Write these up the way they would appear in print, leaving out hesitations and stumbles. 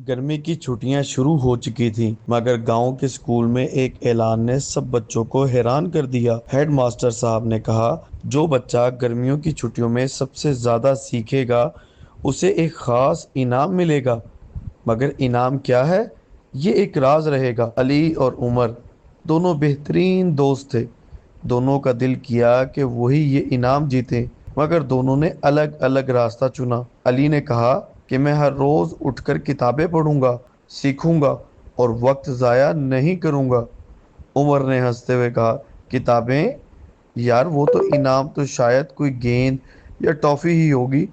गर्मी की छुट्टियां शुरू हो चुकी थीं, मगर गांव के स्कूल में एक ऐलान ने सब बच्चों को हैरान कर दिया। हेडमास्टर साहब ने कहा, जो बच्चा गर्मियों की छुट्टियों में सबसे ज्यादा सीखेगा, उसे एक खास इनाम मिलेगा। मगर इनाम क्या है? ये एक राज रहेगा। अली और उमर दोनों बेहतरीन दोस्त थे। दोनों का दिल किया कि वही ये इनाम जीते, मगर दोनों ने अलग अलग रास्ता चुना। अली ने कहा कि मैं हर रोज उठकर किताबें पढ़ूंगा, सीखूंगा और वक्त ज़ाया नहीं करूंगा। उमर ने हंसते हुए कहा, किताबें? यार, वो तो इनाम तो शायद कोई गेंद या टॉफी ही होगी।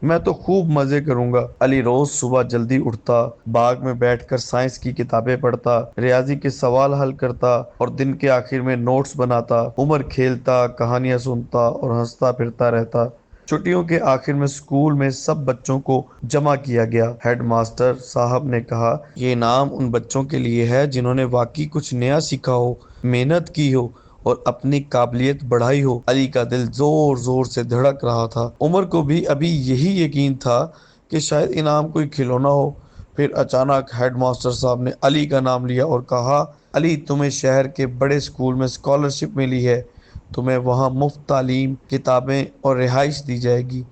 मैं तो खूब मजे करूंगा। अली रोज सुबह जल्दी उठता, बाग में बैठकर साइंस की किताबें पढ़ता, रियाजी के सवाल हल करता और दिन के आखिर में नोट्स बनाता। उमर खेलता, कहानियां सुनता और हंसता फिरता रहता। छुट्टियों के आखिर में स्कूल में सब बच्चों को जमा किया गया। हेडमास्टर साहब ने कहा, ये इनाम उन बच्चों के लिए है जिन्होंने वाकई कुछ नया सीखा हो, मेहनत की हो और अपनी काबिलियत बढ़ाई हो। अली का दिल जोर जोर से धड़क रहा था। उमर को भी अभी यही यकीन था कि शायद इनाम कोई खिलौना हो। फिर अचानक हेडमास्टर साहब ने अली का नाम लिया और कहा, अली, तुम्हें शहर के बड़े स्कूल में स्कॉलरशिप मिली है। तुम्हें वहाँ मुफ्त तालीम, किताबें और रिहाइश दी जाएगी।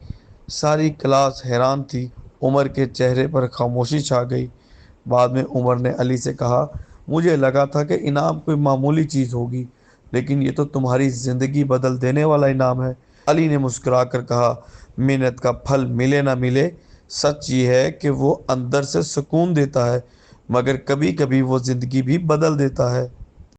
सारी क्लास हैरान थी। उमर के चेहरे पर खामोशी छा गई। बाद में उमर ने अली से कहा, मुझे लगा था कि इनाम कोई मामूली चीज होगी, लेकिन ये तो तुम्हारी जिंदगी बदल देने वाला इनाम है। अली ने मुस्कुराकर कहा, मेहनत का फल मिले ना मिले, सच ये है कि वो अंदर से सुकून देता है, मगर कभी कभी वो जिंदगी भी बदल देता है।